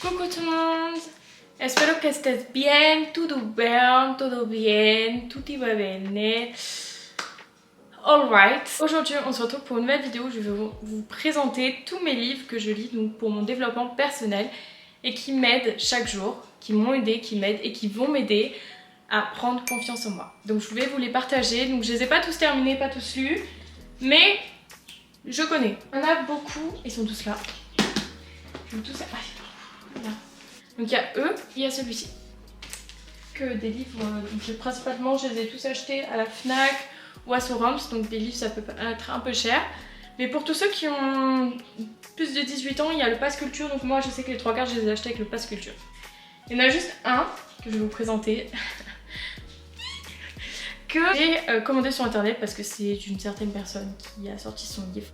Coucou tout le monde, espero que estés bien, todo bien, tutti va bene. Alright, aujourd'hui on se retrouve pour une nouvelle vidéo où je vais vous présenter tous mes livres que je lis donc pour mon développement personnel et qui m'aident chaque jour, qui m'ont aidé, qui m'aident et qui vont m'aider à prendre confiance en moi. Donc je voulais vous les partager, donc je les ai pas tous terminés, pas tous lus, mais je connais. Il y en a beaucoup, ils sont tous là. Je vais tous... Voilà. Donc il y a eux, il y a celui-ci. Que des livres, donc principalement je les ai tous achetés à la Fnac ou à Sorams, donc des livres ça peut être un peu cher. Mais pour tous ceux qui ont plus de 18 ans, il y a le Pass Culture, donc moi je sais que les 3/4 je les ai achetés avec le Pass Culture. Il y en a juste un que je vais vous présenter que j'ai commandé sur internet parce que c'est une certaine personne qui a sorti son livre.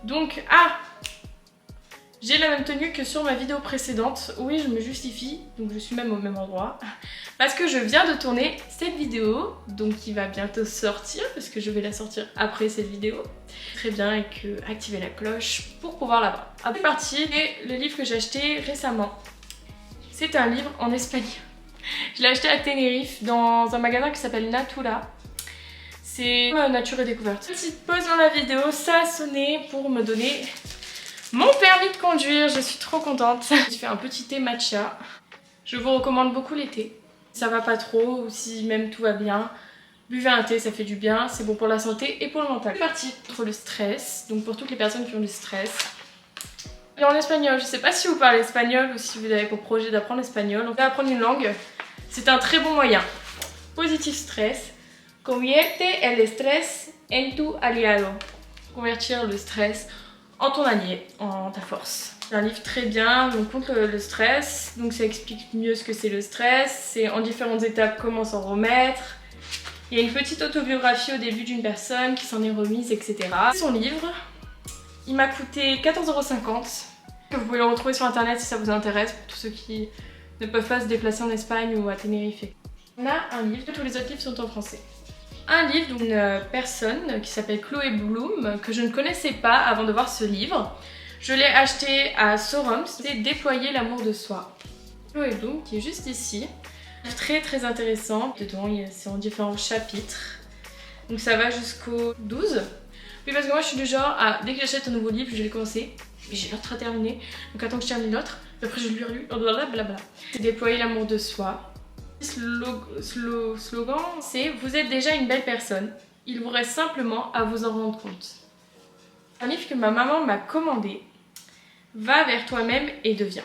Donc, j'ai la même tenue que sur ma vidéo précédente. Oui, je me justifie, donc je suis même au même endroit. Parce que je viens de tourner cette vidéo, donc qui va bientôt sortir, parce que je vais la sortir après cette vidéo. Très bien, et que activez la cloche pour pouvoir la voir. C'est parti, et le livre que j'ai acheté récemment, c'est un livre en espagnol. Je l'ai acheté à Tenerife, dans un magasin qui s'appelle Natura. C'est Nature et Découverte. Petite pause dans la vidéo, ça a sonné pour me donner mon permis de conduire, je suis trop contente. J'ai fait un petit thé matcha. Je vous recommande beaucoup les thés. Ça va pas trop, ou si même tout va bien, buvez un thé, ça fait du bien, c'est bon pour la santé et pour le mental. C'est parti pour le stress, donc pour toutes les personnes qui ont du stress. Et en espagnol, je sais pas si vous parlez espagnol ou si vous avez pour projet d'apprendre l'espagnol. Donc apprendre une langue, c'est un très bon moyen. Positif stress. Convierte el estrés en tu aliado. Convertir le stress en ton allié, en ta force. C'est un livre très bien, donc contre le stress, donc ça explique mieux ce que c'est le stress, c'est en différentes étapes comment s'en remettre. Il y a une petite autobiographie au début d'une personne qui s'en est remise, etc. Son livre, il m'a coûté 14,50 €. Vous pouvez le retrouver sur internet si ça vous intéresse, pour tous ceux qui ne peuvent pas se déplacer en Espagne ou à Tenerife. On a un livre, tous les autres livres sont en français. Un livre d'une personne qui s'appelle Chloé Bloom, que je ne connaissais pas avant de voir ce livre. Je l'ai acheté à Sorams, c'est Déployer l'amour de soi. Chloé Bloom qui est juste ici. Très très intéressant, dedans c'est en différents chapitres. Donc ça va jusqu'au 12. Oui, parce que moi je suis du genre à, dès que j'achète un nouveau livre, je vais le commencer, mais j'ai l'autre à terminer. Donc attends que je termine l'autre, puis après je lui relu, blablabla. C'est Déployer l'amour de soi. Slogan, c'est « Vous êtes déjà une belle personne, il vous reste simplement à vous en rendre compte ». Un livre que ma maman m'a commandé, « Va vers toi-même et deviens ».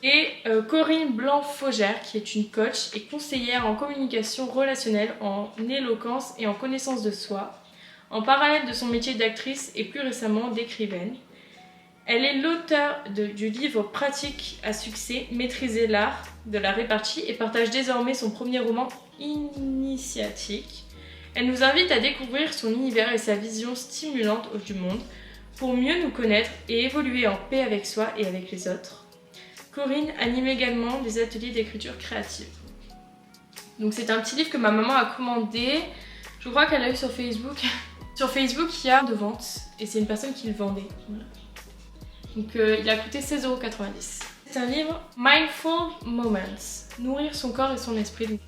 Et Corinne Blanc-Faugère, qui est une coach et conseillère en communication relationnelle, en éloquence et en connaissance de soi, en parallèle de son métier d'actrice et plus récemment d'écrivaine. Elle est l'auteure du livre pratique à succès, Maîtriser l'art de la répartie, et partage désormais son premier roman initiatique. Elle nous invite à découvrir son univers et sa vision stimulante du monde pour mieux nous connaître et évoluer en paix avec soi et avec les autres. Corinne anime également des ateliers d'écriture créative. Donc c'est un petit livre que ma maman a commandé, je crois qu'elle a eu sur Facebook. Sur Facebook, il y a de vente et c'est une personne qui le vendait. Voilà. Donc il a coûté 16,90 €. C'est un livre Mindful Moments, nourrir son corps et son esprit.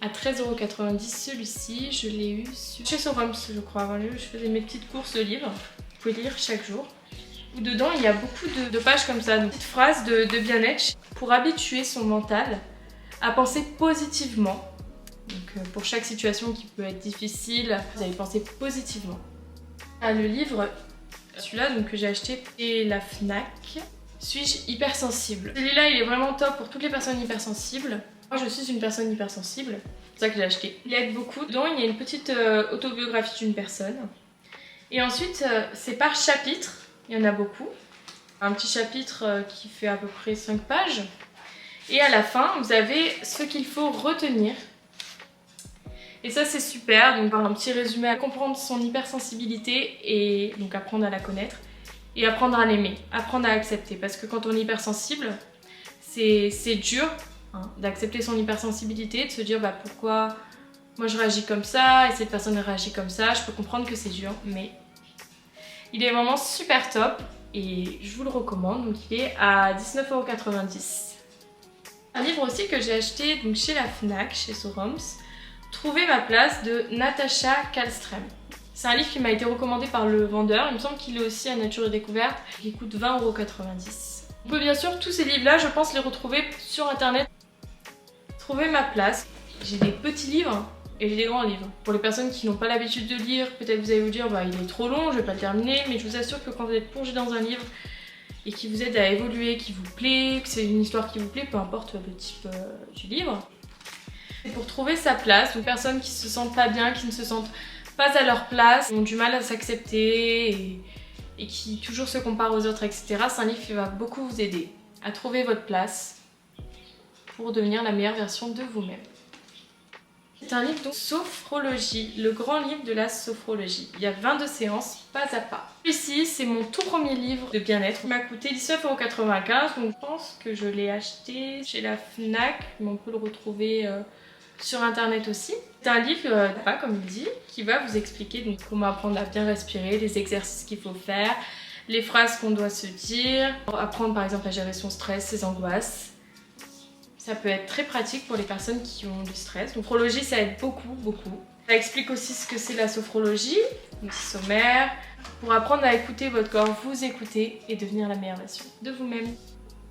À 13,90 € celui-ci, je l'ai eu chez Sorams, je crois. Voilà, je faisais mes petites courses de livres. Vous pouvez lire chaque jour. Dedans, il y a beaucoup de pages comme ça, de petites phrases de bien-être pour habituer son mental à penser positivement. Donc pour chaque situation qui peut être difficile, vous allez penser positivement. Le livre, celui-là donc, que j'ai acheté chez la Fnac, Suis-je hypersensible? Celui-là il est vraiment top pour toutes les personnes hypersensibles. Moi je suis une personne hypersensible, c'est pour ça que je l'ai acheté. Il aide beaucoup. Dedans il y a une petite autobiographie d'une personne. Et ensuite c'est par chapitre, il y en a beaucoup. Un petit chapitre qui fait à peu près 5 pages. Et à la fin vous avez ce qu'il faut retenir. Et ça c'est super, donc par un petit résumé à comprendre son hypersensibilité et donc apprendre à la connaître et apprendre à l'aimer, apprendre à accepter, parce que quand on est hypersensible, c'est dur d'accepter son hypersensibilité, de se dire bah pourquoi moi je réagis comme ça et cette personne réagit comme ça, je peux comprendre que c'est dur, mais il est vraiment super top et je vous le recommande. Donc il est à 19,90 €. Un livre aussi que j'ai acheté donc chez la Fnac, chez Soroms, Trouver ma place de Natacha Kallström. C'est un livre qui m'a été recommandé par le vendeur, il me semble qu'il est aussi à Nature et Découverte, il coûte 20,90 €. On peut bien sûr tous ces livres-là, je pense les retrouver sur internet. Trouver ma place. J'ai des petits livres et j'ai des grands livres. Pour les personnes qui n'ont pas l'habitude de lire, peut-être vous allez vous dire bah il est trop long, je vais pas le terminer, mais je vous assure que quand vous êtes plongé dans un livre et qui vous aide à évoluer, qui vous plaît, que c'est une histoire qui vous plaît, peu importe le type du livre. C'est pour trouver sa place, aux personnes qui se sentent pas bien, qui ne se sentent pas à leur place, qui ont du mal à s'accepter et qui toujours se comparent aux autres, etc. C'est un livre qui va beaucoup vous aider à trouver votre place pour devenir la meilleure version de vous-même. C'est un livre de sophrologie, le grand livre de la sophrologie. Il y a 22 séances, pas à pas. Celui-ci, c'est mon tout premier livre de bien-être. Il m'a coûté 19,95 €, donc je pense que je l'ai acheté chez la Fnac, mais on peut le retrouver sur internet aussi. C'est un livre, comme il dit, qui va vous expliquer donc, comment apprendre à bien respirer, les exercices qu'il faut faire, les phrases qu'on doit se dire, pour apprendre par exemple à gérer son stress, ses angoisses. Ça peut être très pratique pour les personnes qui ont du stress. Donc, sophrologie, ça aide beaucoup, beaucoup. Ça explique aussi ce que c'est la sophrologie, donc sommaire, pour apprendre à écouter votre corps, vous écouter et devenir la meilleure version de vous-même.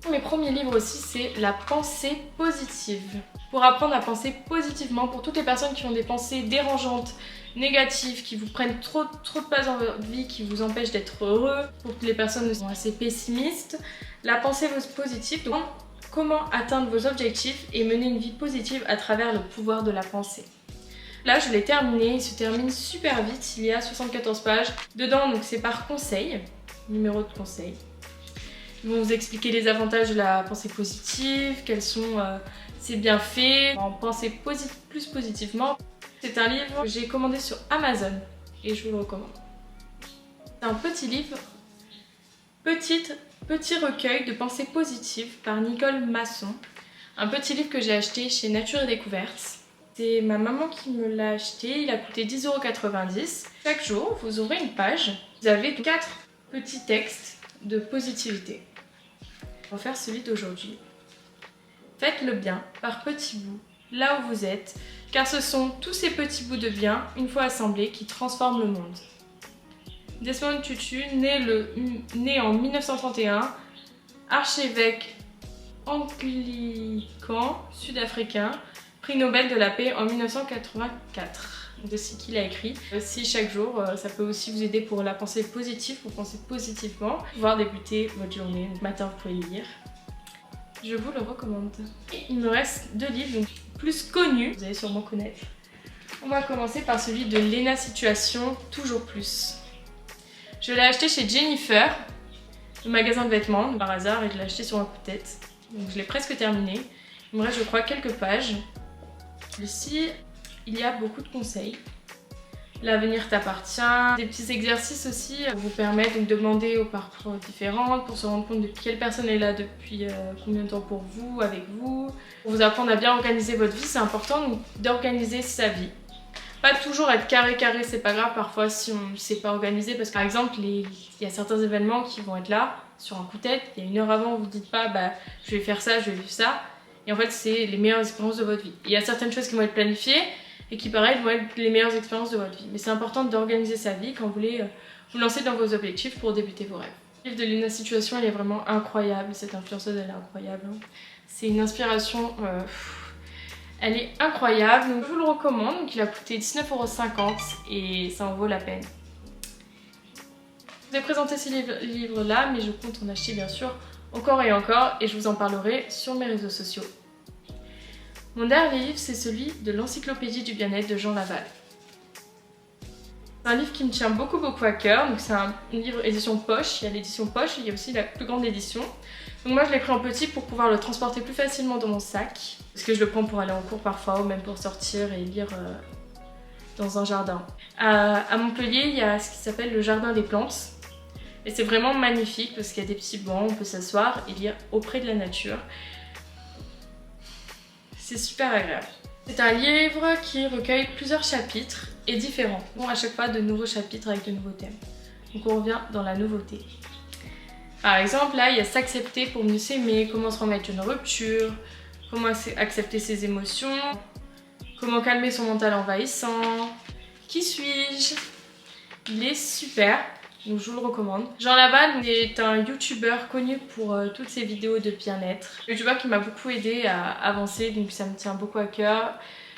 Mes premiers livres aussi, c'est La pensée positive. Pour apprendre à penser positivement, pour toutes les personnes qui ont des pensées dérangeantes, négatives, qui vous prennent trop de place dans votre vie, qui vous empêchent d'être heureux, pour toutes les personnes qui sont assez pessimistes, la pensée positive. Donc, comment atteindre vos objectifs et mener une vie positive à travers le pouvoir de la pensée. Là, je l'ai terminé, il se termine super vite, il y a 74 pages. Dedans, donc c'est par conseil, numéro de conseil. Ils vont vous expliquer les avantages de la pensée positive, quels sont ses bienfaits, en penser plus positivement. C'est un livre que j'ai commandé sur Amazon et je vous le recommande. C'est un petit livre, Petit recueil de pensées positives par Nicole Masson. Un petit livre que j'ai acheté chez Nature et Découverte. C'est ma maman qui me l'a acheté, il a coûté 10,90 €. Chaque jour, vous ouvrez une page, vous avez 4 petits textes de positivité. On va faire celui d'aujourd'hui. Faites le bien par petits bouts, là où vous êtes, car ce sont tous ces petits bouts de bien, une fois assemblés, qui transforment le monde. Desmond Tutu, né en 1931, archevêque anglican sud-africain, prix Nobel de la paix en 1984. De ce qu'il a écrit. Si chaque jour, ça peut aussi vous aider pour la pensée positive, pour penser positivement, pouvoir débuter votre journée. Le matin, vous pouvez le lire. Je vous le recommande. Et il me reste 2 livres donc plus connus, vous allez sûrement connaître. On va commencer par celui de Léna Situation, Toujours plus. Je l'ai acheté chez Jennifer, le magasin de vêtements, par hasard, et je l'ai acheté sur un coup de tête. Donc je l'ai presque terminé. Il me reste, je crois, quelques pages. Ici, il y a beaucoup de conseils. L'avenir t'appartient. Des petits exercices aussi pour vous permettre donc, de demander aux parcours différentes, pour se rendre compte de quelle personne est là depuis combien de temps pour vous, avec vous. Pour vous apprendre à bien organiser votre vie, c'est important d'organiser sa vie. Pas toujours être carré, c'est pas grave parfois si on ne sait pas organiser parce que par exemple il y a certains événements qui vont être là sur un coup de tête, il y a une heure avant vous ne dites pas bah je vais faire ça, je vais vivre ça et en fait c'est les meilleures expériences de votre vie. Il y a certaines choses qui vont être planifiées et qui pareil vont être les meilleures expériences de votre vie. Mais c'est important d'organiser sa vie quand vous voulez vous lancer dans vos objectifs pour débuter vos rêves. Le livre de Léna Situation, elle est vraiment incroyable, cette influenceuse elle est incroyable. Hein. C'est une inspiration... Elle est incroyable, donc je vous le recommande. Donc il a coûté 19,50 € et ça en vaut la peine. Je vous ai présenté ces livres-là, mais je compte en acheter bien sûr encore et encore et je vous en parlerai sur mes réseaux sociaux. Mon dernier livre, c'est celui de l'Encyclopédie du bien-être de Jean Laval. C'est un livre qui me tient beaucoup à cœur, donc c'est un livre édition poche, il y a l'édition poche et il y a aussi la plus grande édition. Donc moi je l'ai pris en petit pour pouvoir le transporter plus facilement dans mon sac. Parce que je le prends pour aller en cours parfois ou même pour sortir et lire dans un jardin. À Montpellier, il y a ce qui s'appelle le jardin des plantes. Et c'est vraiment magnifique parce qu'il y a des petits bancs, on peut s'asseoir et lire auprès de la nature. C'est super agréable. C'est un livre qui recueille plusieurs chapitres et différents. Bon, à chaque fois de nouveaux chapitres avec de nouveaux thèmes. Donc on revient dans la nouveauté. Par exemple, là, il y a s'accepter pour mieux s'aimer, comment se remettre d'une rupture, comment accepter ses émotions, comment calmer son mental envahissant, qui suis-je? Il est super, donc je vous le recommande. Jean Laval est un youtubeur connu pour toutes ses vidéos de bien-être. Un youtubeur qui m'a beaucoup aidé à avancer, donc ça me tient beaucoup à cœur.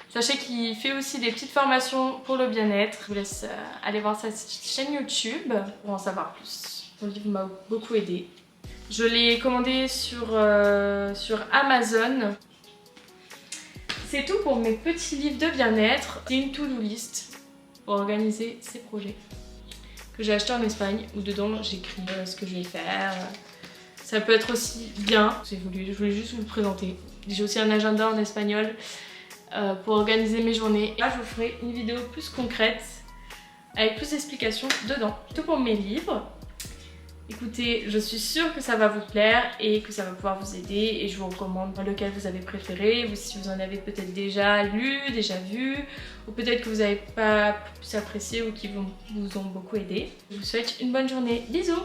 Sachez qu'il fait aussi des petites formations pour le bien-être. Je vous laisse aller voir sa chaîne YouTube pour en savoir plus. Son livre m'a beaucoup aidé. Je l'ai commandé sur Amazon. C'est tout pour mes petits livres de bien-être. C'est une to-do list pour organiser ses projets que j'ai acheté en Espagne, où dedans j'écris ce que je vais faire. Ça peut être aussi bien, je voulais juste vous le présenter. J'ai aussi un agenda en espagnol pour organiser mes journées. Là je vous ferai une vidéo plus concrète avec plus d'explications dedans. Tout pour mes livres. Écoutez, je suis sûre que ça va vous plaire et que ça va pouvoir vous aider, et je vous recommande lequel vous avez préféré, ou si vous en avez peut-être déjà lu, déjà vu, ou peut-être que vous n'avez pas plus apprécié ou qui vous ont beaucoup aidé. Je vous souhaite une bonne journée. Bisous!